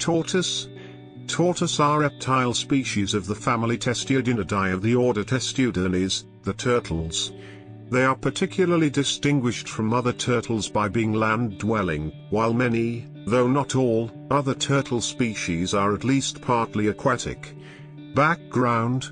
Tortoise. Tortoise are reptile species of the family Testudinidae of the order Testudines, the turtles. They are particularly distinguished from other turtles by being land-dwelling, while many, though not all, other turtle species are at least partly aquatic. Background.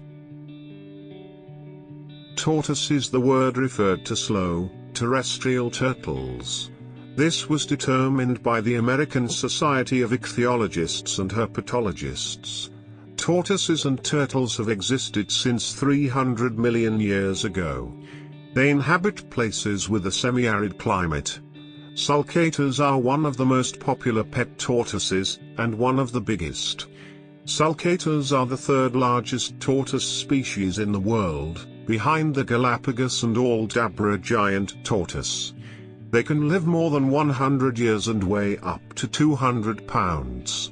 Tortoise is the word referred to slow, terrestrial turtles. This was determined by the American Society of Ichthyologists and Herpetologists. Tortoises and turtles have existed since 300 million years ago. They inhabit places with a semi-arid climate. Sulcators are one of the most popular pet tortoises, and one of the biggest. Sulcators are the third largest tortoise species in the world, behind the Galapagos and Aldabra giant tortoise. They can live more than 100 years and weigh up to 200 pounds.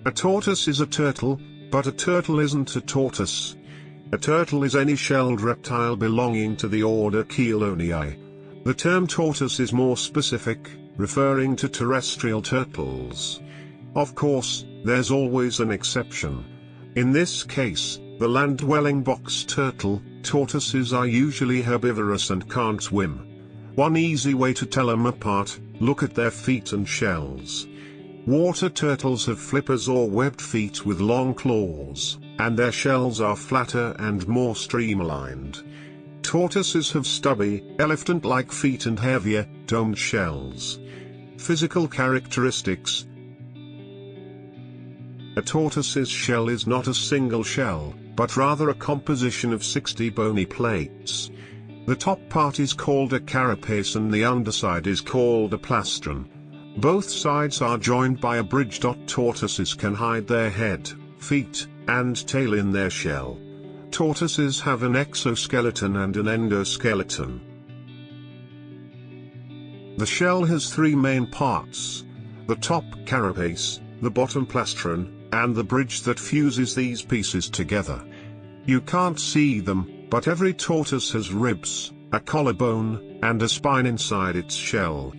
A tortoise is a turtle, but a turtle isn't a tortoise. A turtle is any shelled reptile belonging to the order Cheloniae. The term tortoise is more specific, referring to terrestrial turtles. Of course, there's always an exception. In this case, the land-dwelling box turtle, tortoises are usually herbivorous and can't swim. One easy way to tell them apart, look at their feet and shells. Water turtles have flippers or webbed feet with long claws, and their shells are flatter and more streamlined. Tortoises have stubby, elephant-like feet and heavier, domed shells. Physical characteristics. A tortoise's shell is not a single shell, but rather a composition of 60 bony plates. The top part is called a carapace and the underside is called a plastron. Both sides are joined by a bridge. Tortoises can hide their head, feet, and tail in their shell. Tortoises have an exoskeleton and an endoskeleton. The shell has three main parts: the top carapace, the bottom plastron, and the bridge that fuses these pieces together. You can't see them, but every tortoise has ribs, a collarbone, and a spine inside its shell.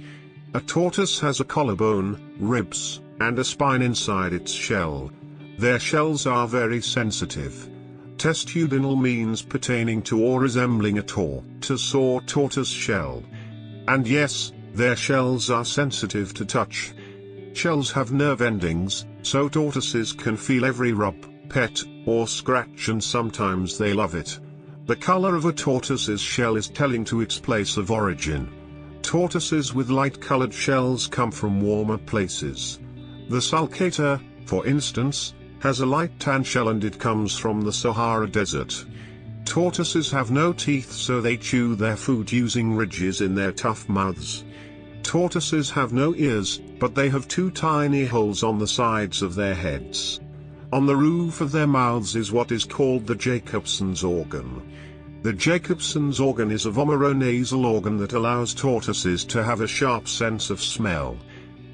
A tortoise has a collarbone, ribs, and a spine inside its shell. Their shells are very sensitive. Testudinal means pertaining to or resembling a tortoise or tortoise shell. And yes, their shells are sensitive to touch. Shells have nerve endings, so tortoises can feel every rub, pet, or scratch, and sometimes they love it. The color of a tortoise's shell is telling to its place of origin. Tortoises with light-colored shells come from warmer places. The sulcator, for instance, has a light tan shell and it comes from the Sahara Desert. Tortoises have no teeth, so they chew their food using ridges in their tough mouths. Tortoises have no ears, but they have two tiny holes on the sides of their heads. On the roof of their mouths is what is called the Jacobson's organ. The Jacobson's organ is a vomeronasal organ that allows tortoises to have a sharp sense of smell.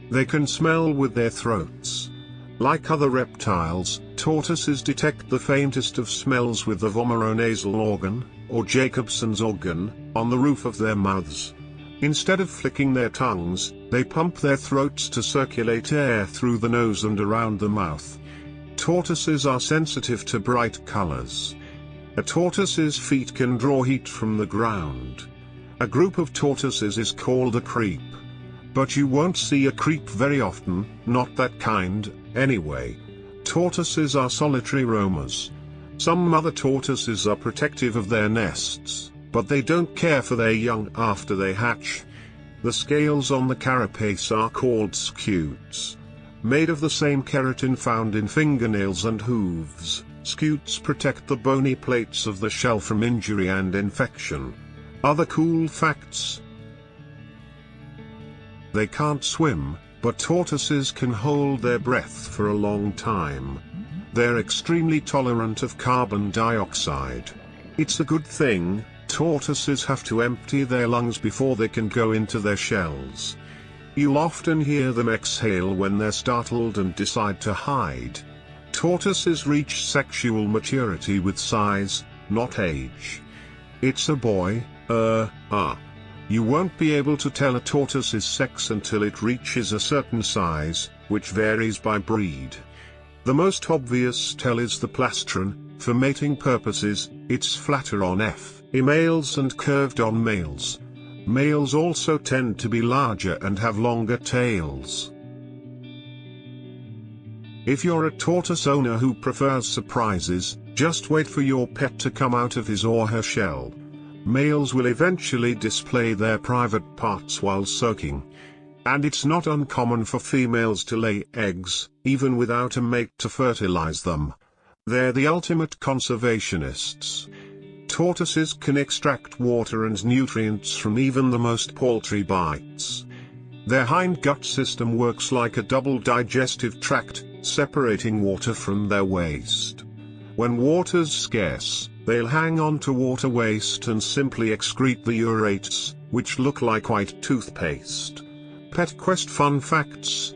They can smell with their throats. Like other reptiles, tortoises detect the faintest of smells with the vomeronasal organ, or Jacobson's organ, on the roof of their mouths. Instead of flicking their tongues, they pump their throats to circulate air through the nose and around the mouth. Tortoises are sensitive to bright colors. A tortoise's feet can draw heat from the ground. A group of tortoises is called a creep. But you won't see a creep very often, not that kind, anyway. Tortoises are solitary roamers. Some mother tortoises are protective of their nests, but they don't care for their young after they hatch. The scales on the carapace are called scutes. Made of the same keratin found in fingernails and hooves, scutes protect the bony plates of the shell from injury and infection. Other cool facts: they can't swim, but tortoises can hold their breath for a long time. They're extremely tolerant of carbon dioxide. It's a good thing. Tortoises have to empty their lungs before they can go into their shells. You'll often hear them exhale when they're startled and decide to hide. Tortoises reach sexual maturity with size, not age. It's a boy. You won't be able to tell a tortoise's sex until it reaches a certain size, which varies by breed. The most obvious tell is the plastron. For mating purposes, it's flatter on females and curved on males. Males also tend to be larger and have longer tails. If you're a tortoise owner who prefers surprises, just wait for your pet to come out of his or her shell. Males will eventually display their private parts while soaking. And it's not uncommon for females to lay eggs, even without a mate to fertilize them. They're the ultimate conservationists. Tortoises can extract water and nutrients from even the most paltry bites. Their hindgut system works like a double digestive tract, separating water from their waste. When water's scarce, they'll hang on to water waste and simply excrete the urates, which look like white toothpaste. PetQuest Fun Facts: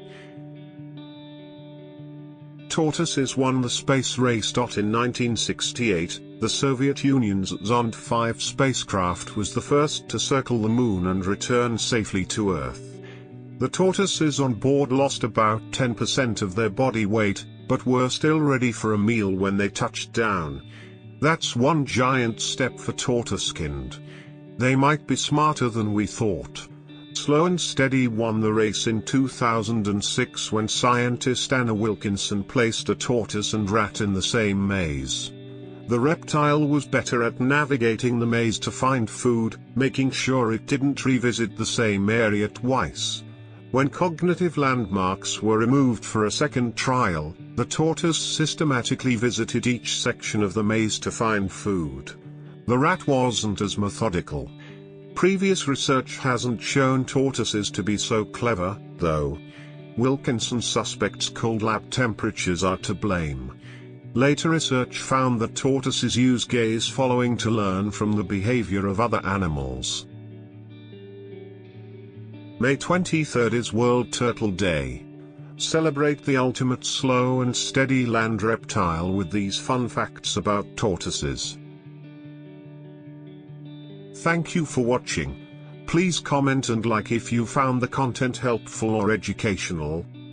Tortoises won the space race. In 1968, the Soviet Union's Zond 5 spacecraft was the first to circle the moon and return safely to Earth. The tortoises on board lost about 10% of their body weight, but were still ready for a meal when they touched down. That's one giant step for tortoisekind. They might be smarter than we thought. Slow and Steady won the race in 2006 when scientist Anna Wilkinson placed a tortoise and rat in the same maze. The reptile was better at navigating the maze to find food, making sure it didn't revisit the same area twice. When cognitive landmarks were removed for a second trial, the tortoise systematically visited each section of the maze to find food. The rat wasn't as methodical. Previous research hasn't shown tortoises to be so clever, though. Wilkinson suspects cold lab temperatures are to blame. Later research found that tortoises use gaze following to learn from the behavior of other animals. May 23rd is World Turtle Day. Celebrate the ultimate slow and steady land reptile with these fun facts about tortoises. Thank you for watching. Please comment and like if you found the content helpful or educational.